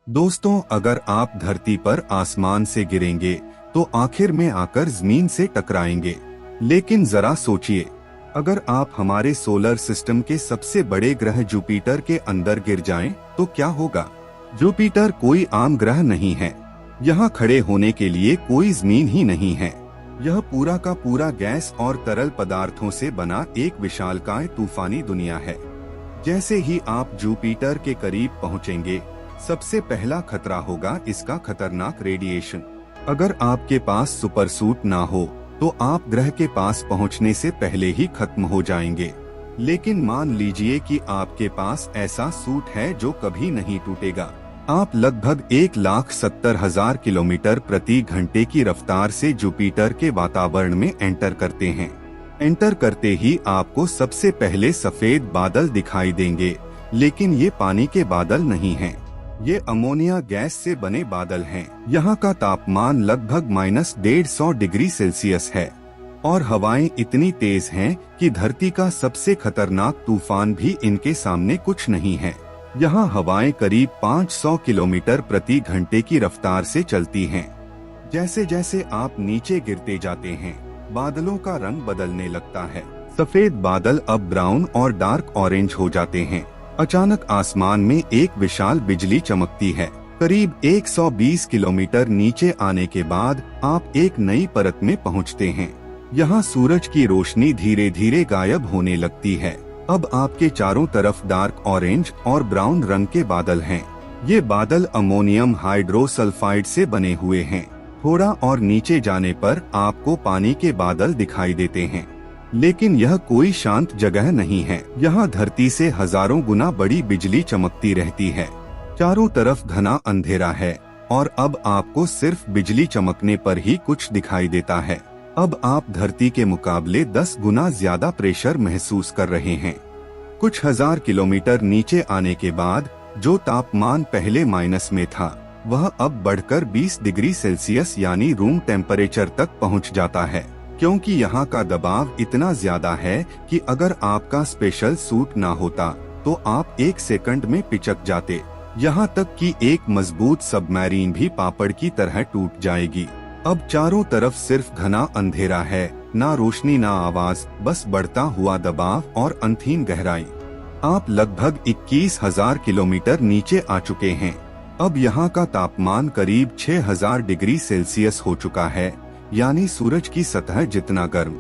दोस्तों, अगर आप धरती पर आसमान से गिरेंगे तो आखिर में आकर जमीन से टकराएंगे। लेकिन जरा सोचिए, अगर आप हमारे सोलर सिस्टम के सबसे बड़े ग्रह जुपिटर के अंदर गिर जाएं, तो क्या होगा? जुपिटर कोई आम ग्रह नहीं है। यहाँ खड़े होने के लिए कोई जमीन ही नहीं है। यह पूरा का पूरा गैस और तरल पदार्थों से बना एक विशालकाय तूफानी दुनिया है। जैसे ही आप जुपिटर के करीब पहुँचेंगे, सबसे पहला खतरा होगा इसका खतरनाक रेडिएशन। अगर आपके पास सुपर सूट ना हो तो आप ग्रह के पास पहुंचने से पहले ही खत्म हो जाएंगे। लेकिन मान लीजिए कि आपके पास ऐसा सूट है जो कभी नहीं टूटेगा। आप लगभग 1,70,000 किलोमीटर प्रति घंटे की रफ्तार से जुपिटर के वातावरण में एंटर करते हैं। एंटर करते ही आपको सबसे पहले सफेद बादल दिखाई देंगे, लेकिन ये पानी के बादल नहीं हैं। ये अमोनिया गैस से बने बादल हैं। यहाँ का तापमान लगभग -150 डिग्री सेल्सियस है और हवाएं इतनी तेज हैं कि धरती का सबसे खतरनाक तूफान भी इनके सामने कुछ नहीं है। यहाँ हवाएं करीब 500 किलोमीटर प्रति घंटे की रफ्तार से चलती हैं। जैसे जैसे आप नीचे गिरते जाते हैं, बादलों का रंग बदलने लगता है। सफेद बादल अब ब्राउन और डार्क ऑरेंज हो जाते हैं। अचानक आसमान में एक विशाल बिजली चमकती है। करीब 120 किलोमीटर नीचे आने के बाद आप एक नई परत में पहुंचते हैं। यहाँ सूरज की रोशनी धीरे धीरे गायब होने लगती है। अब आपके चारों तरफ डार्क ऑरेंज और ब्राउन रंग के बादल हैं। ये बादल अमोनियम हाइड्रोसल्फाइड से बने हुए हैं। थोड़ा और नीचे जाने पर आपको पानी के बादल दिखाई देते हैं। लेकिन यह कोई शांत जगह नहीं है। यहाँ धरती से हजारों गुना बड़ी बिजली चमकती रहती है। चारों तरफ घना अंधेरा है और अब आपको सिर्फ बिजली चमकने पर ही कुछ दिखाई देता है। अब आप धरती के मुकाबले 10 गुना ज्यादा प्रेशर महसूस कर रहे हैं। कुछ हजार किलोमीटर नीचे आने के बाद जो तापमान पहले माइनस में था, वह अब बढ़कर 20 डिग्री सेल्सियस यानी रूम टेम्परेचर तक पहुँच जाता है। क्योंकि यहाँ का दबाव इतना ज्यादा है कि अगर आपका स्पेशल सूट ना होता तो आप 1 सेकंड में पिचक जाते। यहाँ तक कि एक मजबूत सबमरीन भी पापड़ की तरह टूट जाएगी। अब चारों तरफ सिर्फ घना अंधेरा है, ना रोशनी ना आवाज, बस बढ़ता हुआ दबाव और अनथीन गहराई। आप लगभग 21,000 किलोमीटर नीचे आ चुके हैं। अब यहाँ का तापमान करीब 6,000 डिग्री सेल्सियस हो चुका है, यानी सूरज की सतह जितना गर्म।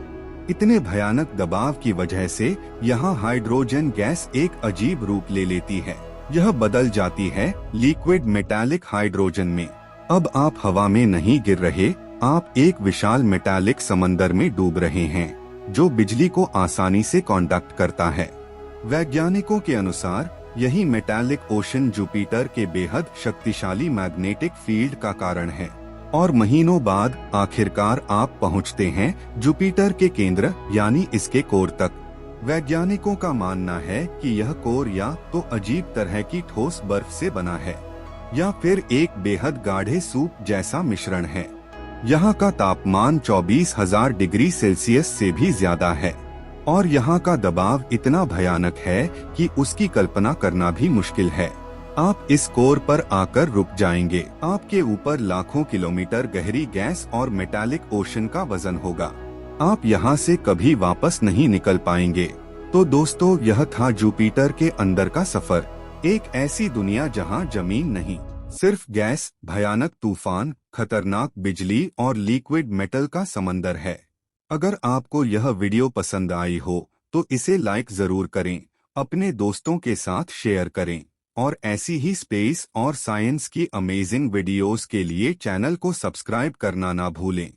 इतने भयानक दबाव की वजह से यहाँ हाइड्रोजन गैस एक अजीब रूप ले लेती है। यह बदल जाती है लिक्विड मेटालिक हाइड्रोजन में। अब आप हवा में नहीं गिर रहे, आप एक विशाल मेटालिक समंदर में डूब रहे हैं, जो बिजली को आसानी से कंडक्ट करता है। वैज्ञानिकों के अनुसार यही मेटालिक ओशन जुपिटर के बेहद शक्तिशाली मैग्नेटिक फील्ड का कारण है। और महीनों बाद आखिरकार आप पहुंचते हैं जुपिटर के केंद्र यानी इसके कोर तक। वैज्ञानिकों का मानना है कि यह कोर या तो अजीब तरह की ठोस बर्फ से बना है या फिर एक बेहद गाढ़े सूप जैसा मिश्रण है। यहाँ का तापमान 24,000 डिग्री सेल्सियस से भी ज्यादा है और यहाँ का दबाव इतना भयानक है कि उसकी कल्पना करना भी मुश्किल है। आप इस कोर पर आकर रुक जाएंगे। आपके ऊपर लाखों किलोमीटर गहरी गैस और मेटालिक ओशन का वजन होगा। आप यहाँ से कभी वापस नहीं निकल पाएंगे। तो दोस्तों, यह था जुपिटर के अंदर का सफर। एक ऐसी दुनिया जहाँ जमीन नहीं, सिर्फ गैस, भयानक तूफान, खतरनाक बिजली और लिक्विड मेटल का समंदर है। अगर आपको यह वीडियो पसंद आई हो तो इसे लाइक जरूर करें, अपने दोस्तों के साथ शेयर करें और ऐसी ही स्पेस और साइंस की अमेजिंग वीडियोस के लिए चैनल को सब्सक्राइब करना ना भूलें।